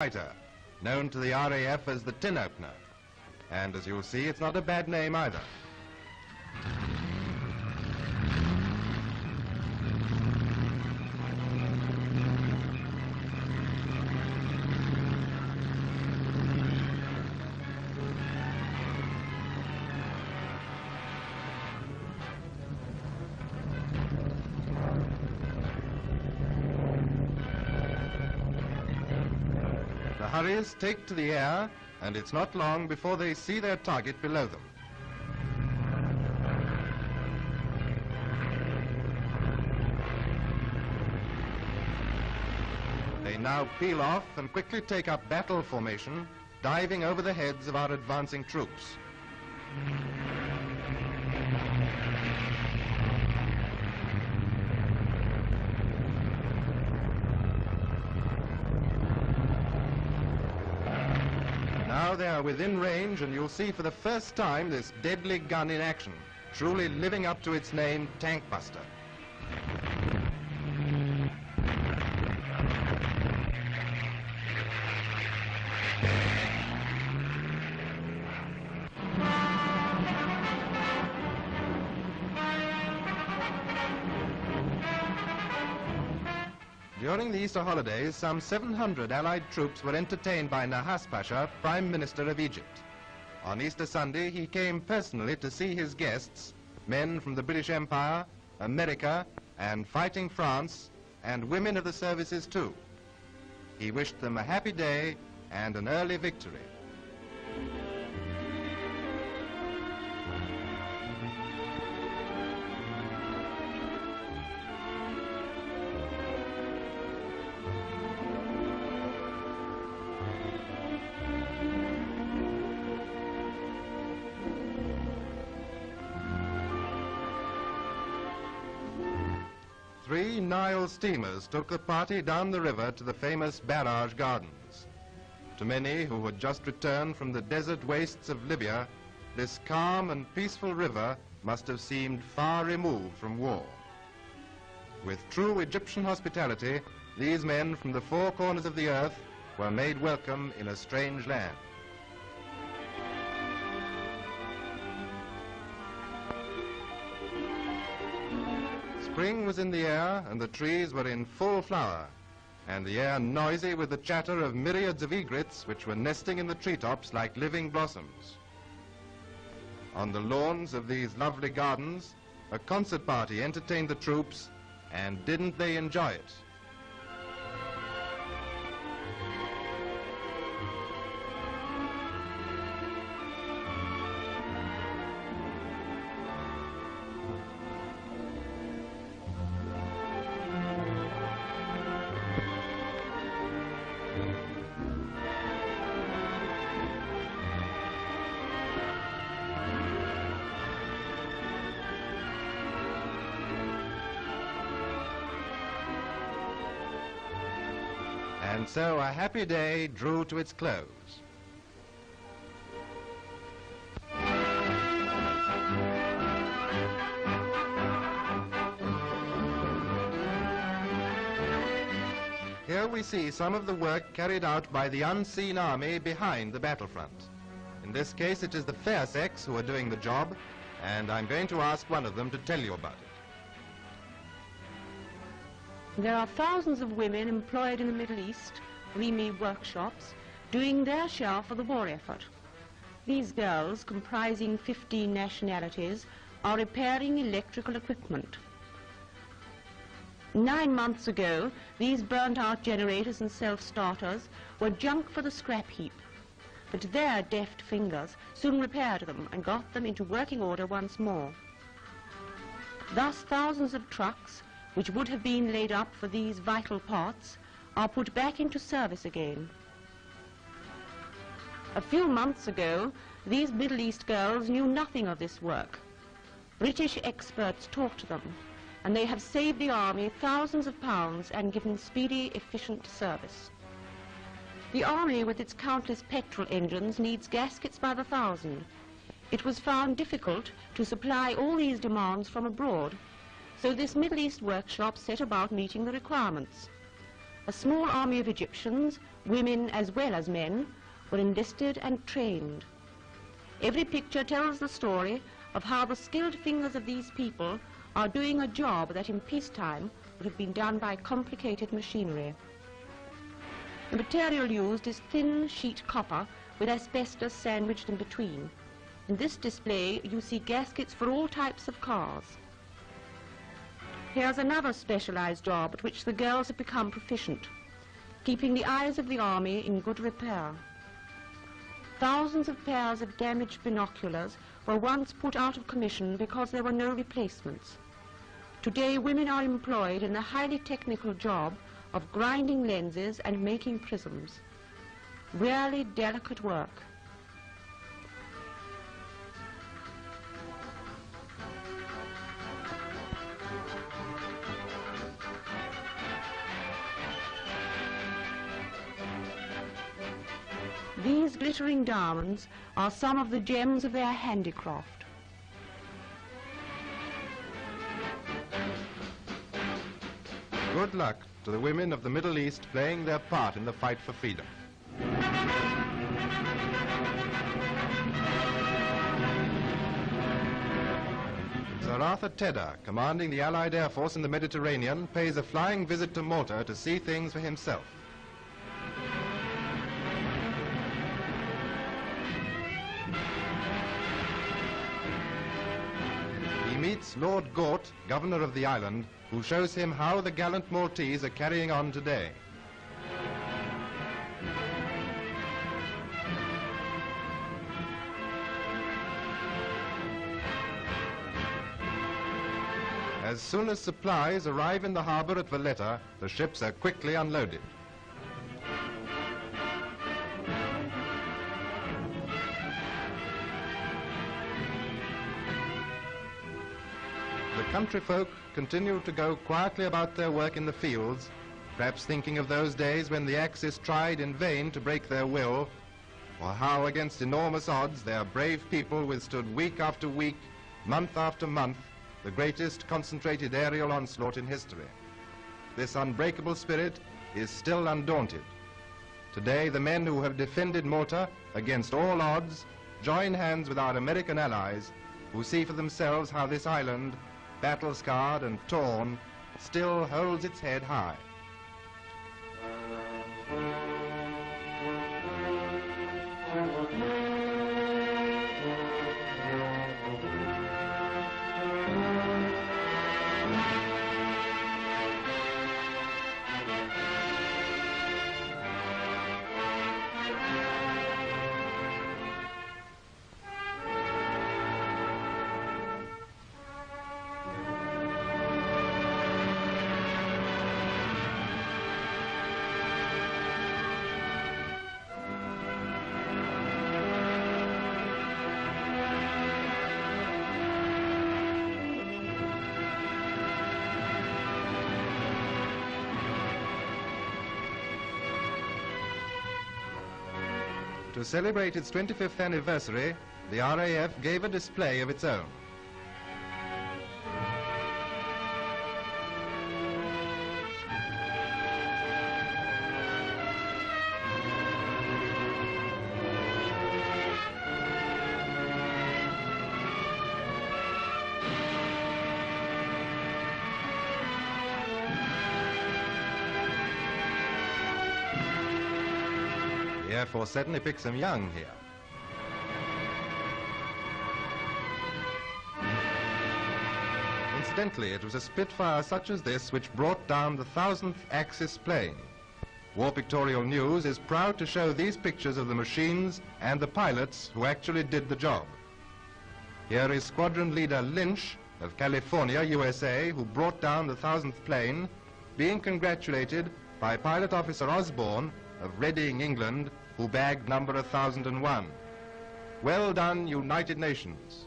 fighter, known to the RAF as the tin opener. And as you'll see, it's not a bad name either. The Hurries take to the air, and it's not long before they see their target below them. They now peel off and quickly take up battle formation, diving over the heads of our advancing troops. Now they are within range, and you'll see for the first time this deadly gun in action, truly living up to its name, Tank Buster. During the Easter holidays, some 700 Allied troops were entertained by Nahas Pasha, Prime Minister of Egypt. On Easter Sunday, he came personally to see his guests, men from the British Empire, America, and fighting France, and women of the services too. He wished them a happy day and an early victory. Three Nile steamers took the party down the river to the famous barrage gardens. To many who had just returned from the desert wastes of Libya, this calm and peaceful river must have seemed far removed from war. With true Egyptian hospitality, these men from the four corners of the earth were made welcome in a strange land. Spring was in the air, and the trees were in full flower, and the air noisy with the chatter of myriads of egrets which were nesting in the treetops like living blossoms. On the lawns of these lovely gardens, a concert party entertained the troops, and didn't they enjoy it? And so a happy day drew to its close. Here we see some of the work carried out by the unseen army behind the battlefront. In this case, it is the fair sex who are doing the job, and I'm going to ask one of them to tell you about it. There are thousands of women employed in the Middle East, RAF workshops, doing their share for the war effort. These girls, comprising 15 nationalities, are repairing electrical equipment. 9 months ago, these burnt-out generators and self-starters were junk for the scrap heap, but their deft fingers soon repaired them and got them into working order once more. Thus, thousands of trucks, which would have been laid up for these vital parts, are put back into service again. A few months ago, these Middle East girls knew nothing of this work. British experts taught them, and they have saved the army thousands of pounds and given speedy, efficient service. The army, with its countless petrol engines, needs gaskets by the thousand. It was found difficult to supply all these demands from abroad, so this Middle East workshop set about meeting the requirements. A small army of Egyptians, women as well as men, were enlisted and trained. Every picture tells the story of how the skilled fingers of these people are doing a job that in peacetime would have been done by complicated machinery. The material used is thin sheet copper with asbestos sandwiched in between. In this display you see gaskets for all types of cars. Here's another specialized job at which the girls have become proficient, keeping the eyes of the army in good repair. Thousands of pairs of damaged binoculars were once put out of commission because there were no replacements. Today women are employed in the highly technical job of grinding lenses and making prisms. Really delicate work. These glittering diamonds are some of the gems of their handicraft. Good luck to the women of the Middle East playing their part in the fight for freedom. Sir Arthur Tedder, commanding the Allied Air Force in the Mediterranean, pays a flying visit to Malta to see things for himself. He meets Lord Gort, governor of the island, who shows him how the gallant Maltese are carrying on today. As soon as supplies arrive in the harbour at Valletta, the ships are quickly unloaded. The country folk continue to go quietly about their work in the fields, perhaps thinking of those days when the Axis tried in vain to break their will, or how against enormous odds their brave people withstood week after week, month after month, the greatest concentrated aerial onslaught in history. This unbreakable spirit is still undaunted. Today, the men who have defended Malta against all odds join hands with our American allies, who see for themselves how this island, battle-scarred and torn, still holds its head high. To celebrate its 25th anniversary, the RAF gave a display of its own. The Air Force certainly picks them young here. Incidentally, it was a Spitfire such as this which brought down the 1000th Axis plane. War Pictorial News is proud to show these pictures of the machines and the pilots who actually did the job. Here is Squadron Leader Lynch of California, USA, who brought down the 1000th plane, being congratulated by Pilot Officer Osborne of Reading, England, who bagged number 1001. Well done, United Nations.